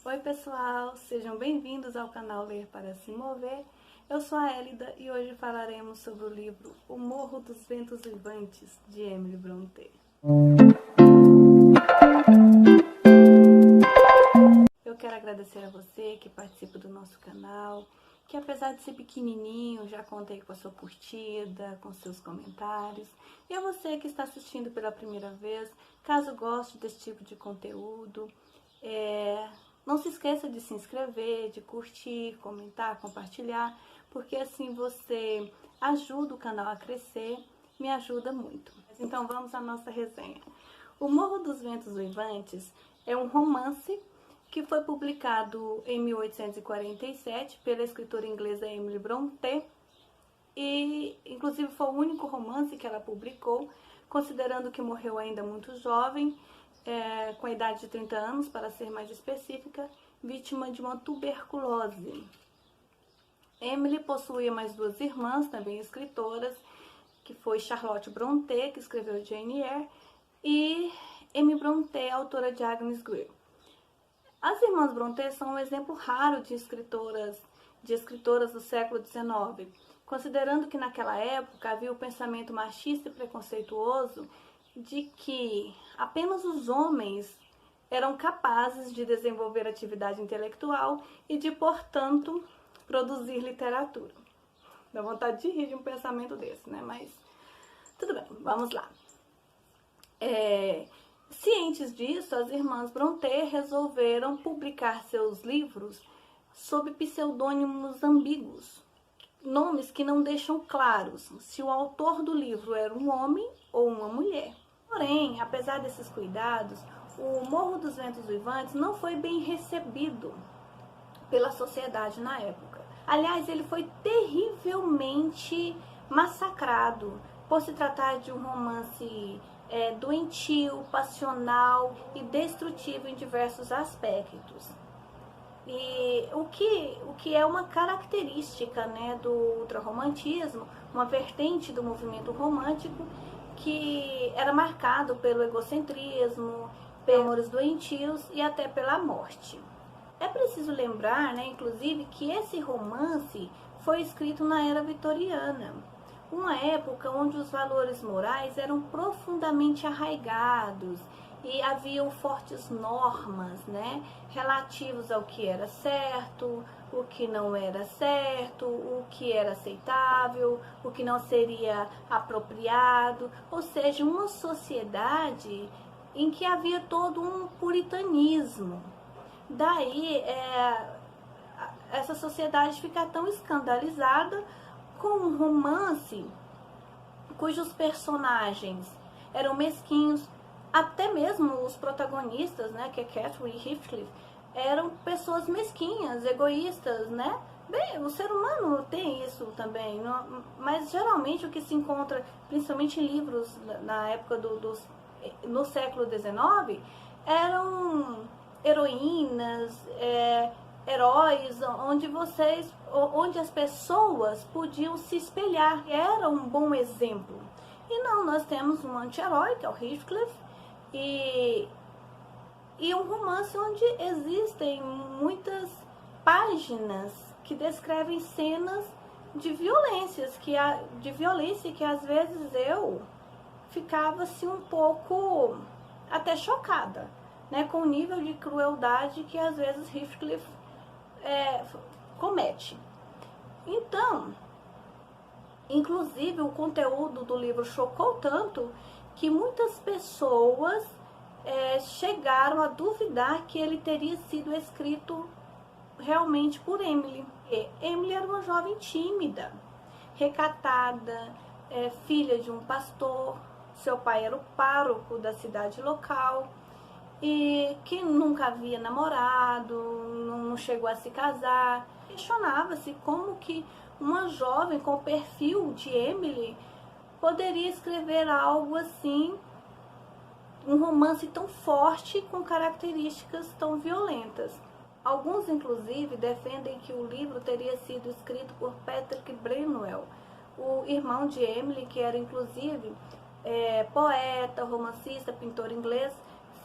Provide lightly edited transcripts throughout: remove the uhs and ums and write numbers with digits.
Oi pessoal, sejam bem-vindos ao canal Ler para se Mover. Eu sou a Elida e hoje falaremos sobre o livro O Morro dos Ventos Uivantes, de Emily Brontë. Eu quero agradecer a você que participa do nosso canal, que apesar de ser pequenininho, já contei com a sua curtida, com seus comentários. E a você que está assistindo pela primeira vez, caso goste desse tipo de conteúdo, não se esqueça de se inscrever, de curtir, comentar, compartilhar, porque assim você ajuda o canal a crescer, me ajuda muito. Então vamos à nossa resenha. O Morro dos Ventos Uivantes é um romance que foi publicado em 1847 pela escritora inglesa Emily Brontë e inclusive foi o único romance que ela publicou, considerando que morreu ainda muito jovem, com a idade de 30 anos, para ser mais específica, vítima de uma tuberculose. Emily possuía mais duas irmãs, também escritoras, que foi Charlotte Brontë, que escreveu Jane Eyre, e Emily Brontë, autora de Agnes Grey. As irmãs Brontë são um exemplo raro de escritoras do século XIX, considerando que naquela época havia o pensamento machista e preconceituoso de que apenas os homens eram capazes de desenvolver atividade intelectual e de, portanto, produzir literatura. Dá vontade de rir de um pensamento desse, né? Mas tudo bem, vamos lá. Cientes disso, as irmãs Brontë resolveram publicar seus livros sob pseudônimos ambíguos, nomes que não deixam claros se o autor do livro era um homem ou uma mulher. Porém, apesar desses cuidados, o Morro dos Ventos Uivantes não foi bem recebido pela sociedade na época. Aliás, ele foi terrivelmente massacrado por se tratar de um romance doentio, passional e destrutivo em diversos aspectos. E o que é uma característica, né, do ultrarromantismo, uma vertente do movimento romântico que era marcado pelo egocentrismo, pelos amores doentios e até pela morte. É preciso lembrar, né, inclusive, que esse romance foi escrito na era vitoriana, uma época onde os valores morais eram profundamente arraigados e haviam fortes normas, né, relativos ao que era certo, o que não era certo, o que era aceitável, o que não seria apropriado, ou seja, uma sociedade em que havia todo um puritanismo. Daí, essa sociedade fica tão escandalizada com um romance cujos personagens eram mesquinhos, até mesmo os protagonistas, né, que é Catherine e Heathcliff, eram pessoas mesquinhas, egoístas, né? Bem, o ser humano tem isso também, mas geralmente o que se encontra, principalmente em livros na época no século XIX, eram heroínas, heróis, onde as pessoas podiam se espelhar, era um bom exemplo. E não, nós temos um anti-herói, que é o Heathcliff, e um romance onde existem muitas páginas que descrevem cenas de violência que às vezes eu ficava assim um pouco até chocada, né, com o nível de crueldade que às vezes Heathcliff comete. Então, inclusive o conteúdo do livro chocou tanto que muitas pessoas chegaram a duvidar que ele teria sido escrito realmente por Emily. Emily era uma jovem tímida, recatada, filha de um pastor, seu pai era o pároco da cidade local, e que nunca havia namorado, não chegou a se casar. Questionava-se como que uma jovem com o perfil de Emily poderia escrever algo assim, um romance tão forte com características tão violentas. Alguns, inclusive, defendem que o livro teria sido escrito por Patrick Branwell, o irmão de Emily, que era, inclusive, poeta, romancista, pintor inglês,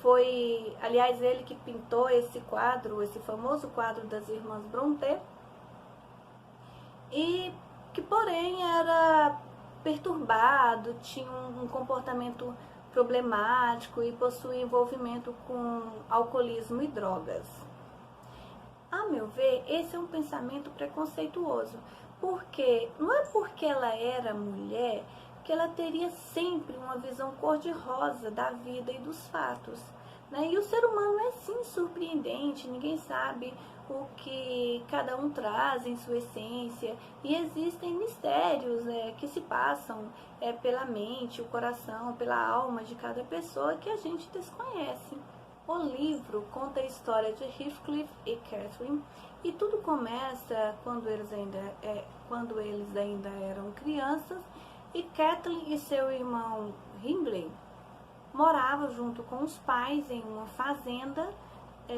Foi, aliás, ele que pintou esse quadro, esse famoso quadro das irmãs Brontë, e que porém era perturbado, tinha um comportamento problemático e possuía envolvimento com alcoolismo e drogas. A meu ver, esse é um pensamento preconceituoso, porque não é porque ela era mulher que ela teria sempre uma visão cor-de-rosa da vida e dos fatos, né? E o ser humano é sim surpreendente, ninguém sabe o que cada um traz em sua essência, e existem mistérios que se passam pela mente, o coração, pela alma de cada pessoa que a gente desconhece. O livro conta a história de Heathcliff e Catherine, e tudo começa quando eles ainda eram crianças, e Kathleen e seu irmão Hindley moravam junto com os pais em uma fazenda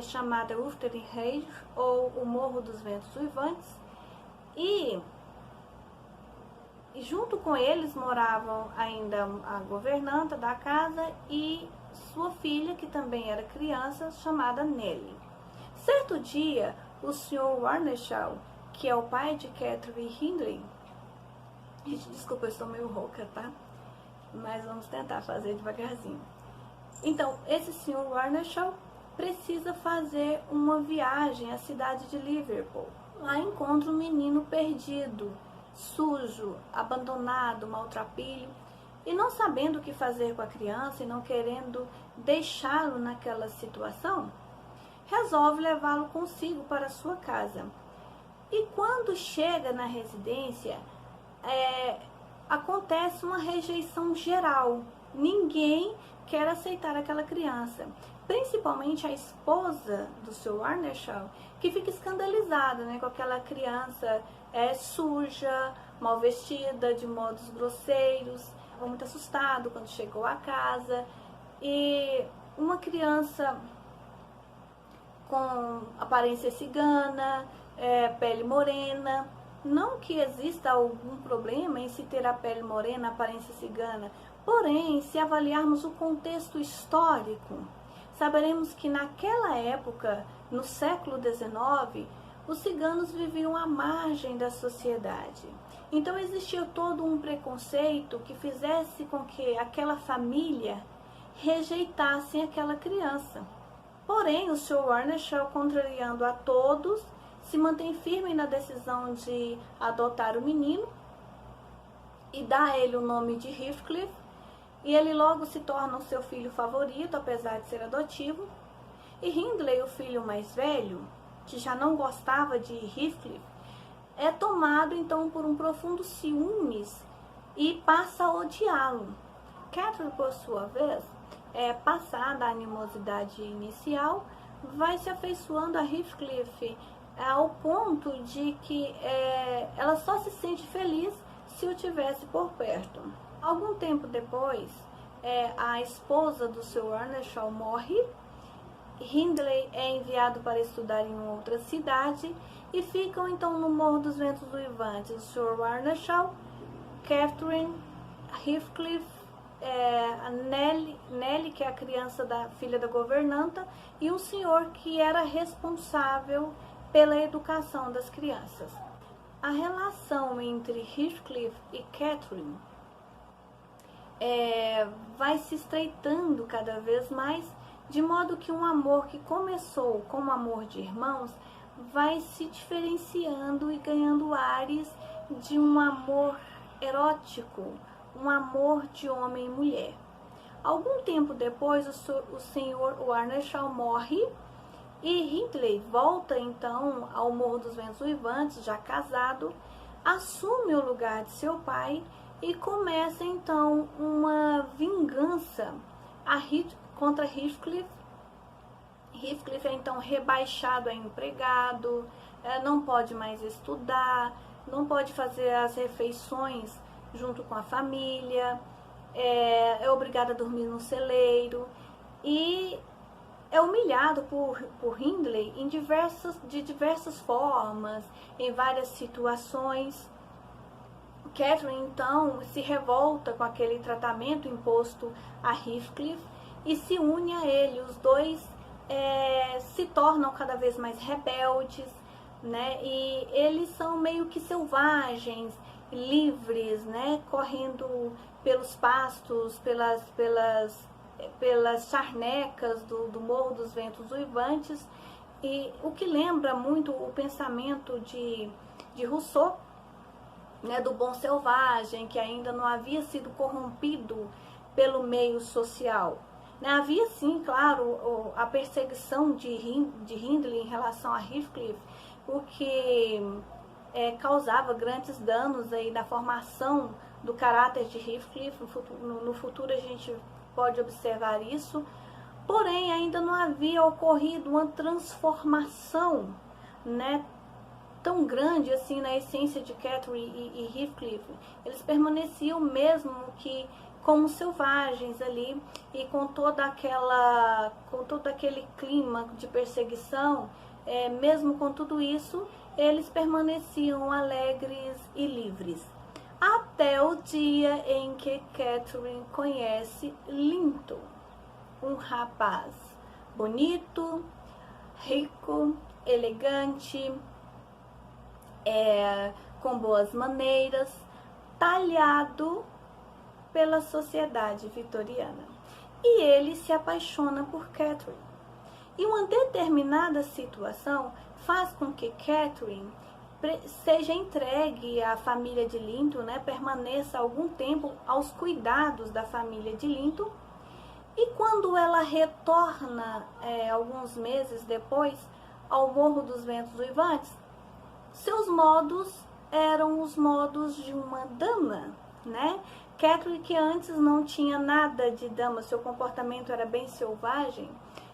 chamada Wuthering Heights, ou o Morro dos Ventos Uivantes, e junto com eles moravam ainda a governanta da casa e sua filha, que também era criança, chamada Nellie. Certo dia, o Sr. Warnershaw, que é o pai de Catherine Hindley, gente, desculpa, eu estou meio rouca, tá? Mas vamos tentar fazer devagarzinho. Então, esse Sr. Warnershaw precisa fazer uma viagem à cidade de Liverpool. Lá encontra um menino perdido, sujo, abandonado, maltrapilho, e não sabendo o que fazer com a criança e não querendo deixá-lo naquela situação, resolve levá-lo consigo para sua casa. E quando chega na residência, acontece uma rejeição geral. Ninguém quer aceitar aquela criança, principalmente a esposa do Sr. Warnershaw, que fica escandalizada, né, com aquela criança suja, mal vestida, de modos grosseiros. Ficou muito assustado quando chegou à casa, e uma criança com aparência cigana, pele morena. Não que exista algum problema em se ter a pele morena, a aparência cigana, porém, se avaliarmos o contexto histórico, saberemos que naquela época, no século XIX, os ciganos viviam à margem da sociedade. Então existia todo um preconceito que fizesse com que aquela família rejeitasse aquela criança. Porém, o Sr. Warnershaw, contrariando a todos, se mantém firme na decisão de adotar o menino e dá a ele o nome de Heathcliff, e ele logo se torna o seu filho favorito, apesar de ser adotivo. E Hindley, o filho mais velho, que já não gostava de Heathcliff, é tomado então por um profundo ciúmes e passa a odiá-lo. Catherine, por sua vez, passada a animosidade inicial, vai se afeiçoando a Heathcliff ao ponto de que ela só se sente feliz se o tivesse por perto. Algum tempo depois, a esposa do Sr. Warnershaw morre, Hindley é enviado para estudar em outra cidade, e ficam então no Morro dos Ventos Uivantes o Sr. Warnershaw, Catherine, Heathcliff, a Nellie, que é a criança da filha da governanta, e um senhor que era responsável pela educação das crianças. A relação entre Heathcliff e Catherine vai se estreitando cada vez mais, de modo que um amor que começou como amor de irmãos vai se diferenciando e ganhando ares de um amor erótico, um amor de homem e mulher. Algum tempo depois, o Sr. Warnershaw morre, e Hindley volta então ao Morro dos Ventos Uivantes, já casado, assume o lugar de seu pai e começa então uma vingança contra Heathcliff. Heathcliff é então rebaixado a empregado, não pode mais estudar, não pode fazer as refeições junto com a família, é obrigado a dormir no celeiro, e é humilhado por Hindley de diversas formas, em várias situações. Catherine, então, se revolta com aquele tratamento imposto a Heathcliff e se une a ele. Os dois se tornam cada vez mais rebeldes, né? E eles são meio que selvagens, livres, né? Correndo pelos pastos, pelas charnecas do Morro dos Ventos Uivantes, e o que lembra muito o pensamento de Rousseau, né, do bom selvagem, que ainda não havia sido corrompido pelo meio social. Né? Havia sim, claro, a perseguição de Hindley em relação a Heathcliff, o que causava grandes danos aí na formação do caráter de Heathcliff. No futuro a gente pode observar isso, porém ainda não havia ocorrido uma transformação, né, tão grande assim na essência de Catherine e Heathcliff. Eles permaneciam mesmo que como selvagens ali, e com todo aquele clima de perseguição, mesmo com tudo isso, eles permaneciam alegres e livres. Até o dia em que Catherine conhece Linton, um rapaz bonito, rico, elegante, com boas maneiras, talhado pela sociedade vitoriana. E ele se apaixona por Catherine. E uma determinada situação faz com que Catherine seja entregue à família de Linton, né, permaneça algum tempo aos cuidados da família de Linton. E quando ela retorna, alguns meses depois, ao Morro dos Ventos Uivantes, seus modos eram os modos de uma dama, né? Catherine, que antes não tinha nada de dama, seu comportamento era bem selvagem,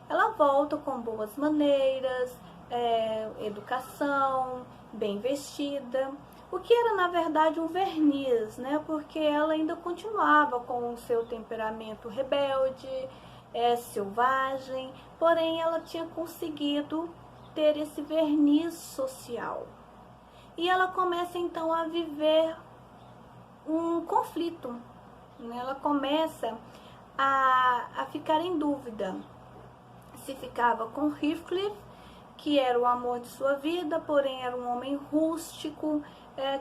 ela volta com boas maneiras, educação, bem vestida, o que era na verdade um verniz, né? Porque ela ainda continuava com o seu temperamento rebelde, selvagem, porém ela tinha conseguido ter esse verniz social. E ela começa então a viver um conflito, né? Ela começa a ficar em dúvida se ficava com Heathcliff, que era o amor de sua vida, porém era um homem rústico,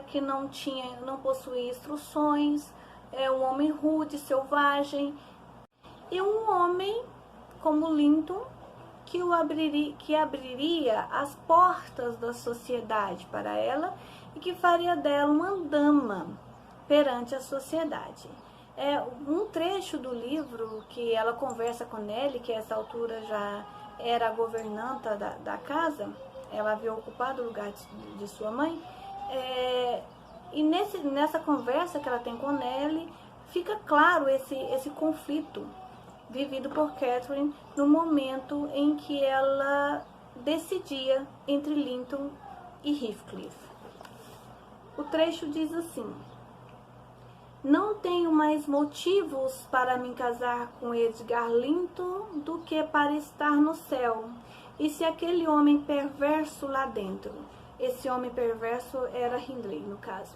que não possuía instruções, um homem rude, selvagem, e um homem como Linton, que abriria as portas da sociedade para ela e que faria dela uma dama perante a sociedade. Um trecho do livro que ela conversa com Nelly, que a essa altura já era a governanta da casa, ela havia ocupado o lugar de sua mãe, e nessa conversa que ela tem com Nelly, fica claro esse conflito vivido por Catherine no momento em que ela decidia entre Linton e Heathcliff. O trecho diz assim: não tenho mais motivos para me casar com Edgar Linton do que para estar no céu. E se aquele homem perverso lá dentro, esse homem perverso era Hindley no caso,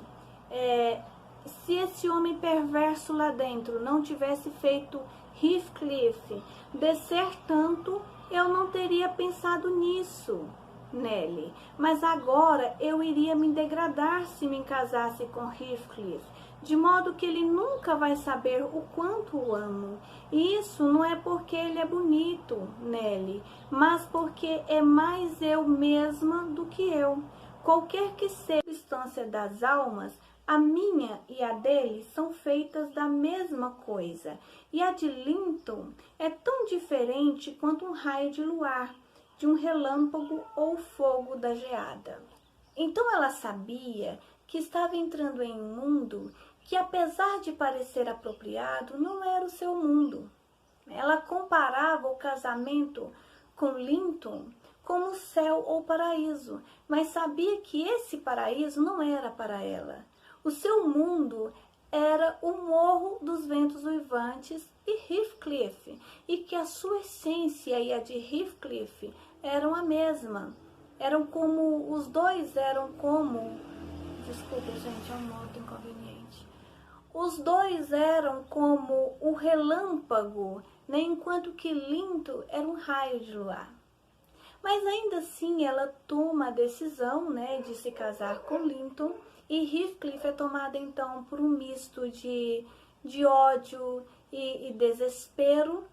se esse homem perverso lá dentro não tivesse feito Heathcliff descer tanto, eu não teria pensado nisso, Nelly. Mas agora eu iria me degradar se me casasse com Heathcliff, de modo que ele nunca vai saber o quanto o amo. E isso não é porque ele é bonito, Nelly, mas porque é mais eu mesma do que eu. Qualquer que seja a distância das almas, a minha e a dele são feitas da mesma coisa, e a de Linton é tão diferente quanto um raio de luar, de um relâmpago ou fogo da geada. Então ela sabia que estava entrando em um mundo que, apesar de parecer apropriado, não era o seu mundo. Ela comparava o casamento com Linton como céu ou paraíso, mas sabia que esse paraíso não era para ela. O seu mundo era o Morro dos Ventos Uivantes e Heathcliff, e que a sua essência e a de Heathcliff eram a mesma. Os dois eram como... Desculpa, gente, é um outro inconveniente. Os dois eram como o relâmpago né, enquanto que Linton era um raio de luar. Mas ainda assim ela toma a decisão, né, de se casar com Linton, e Heathcliff é tomado então por um misto de ódio e desespero,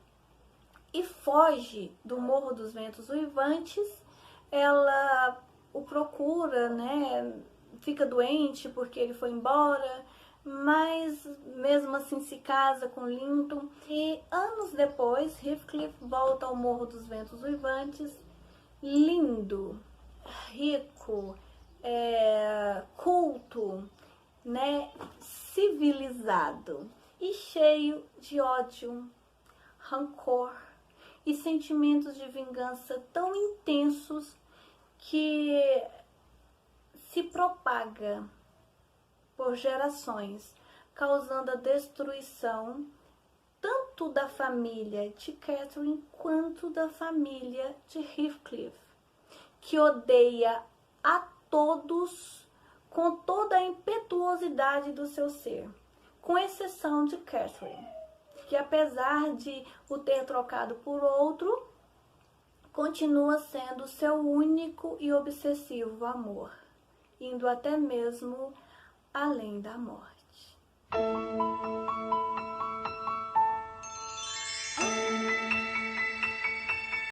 e foge do Morro dos Ventos Uivantes. Ela o procura, né, fica doente porque ele foi embora, mas mesmo assim se casa com Linton. E anos depois, Heathcliff volta ao Morro dos Ventos Uivantes, lindo, rico, culto, né, civilizado e cheio de ódio, rancor e sentimentos de vingança tão intensos que se propaga por gerações, causando a destruição tanto da família de Catherine quanto da família de Heathcliff, que odeia a todos com toda a impetuosidade do seu ser, com exceção de Catherine, que apesar de o ter trocado por outro, continua sendo seu único e obsessivo amor, indo até mesmo além da morte.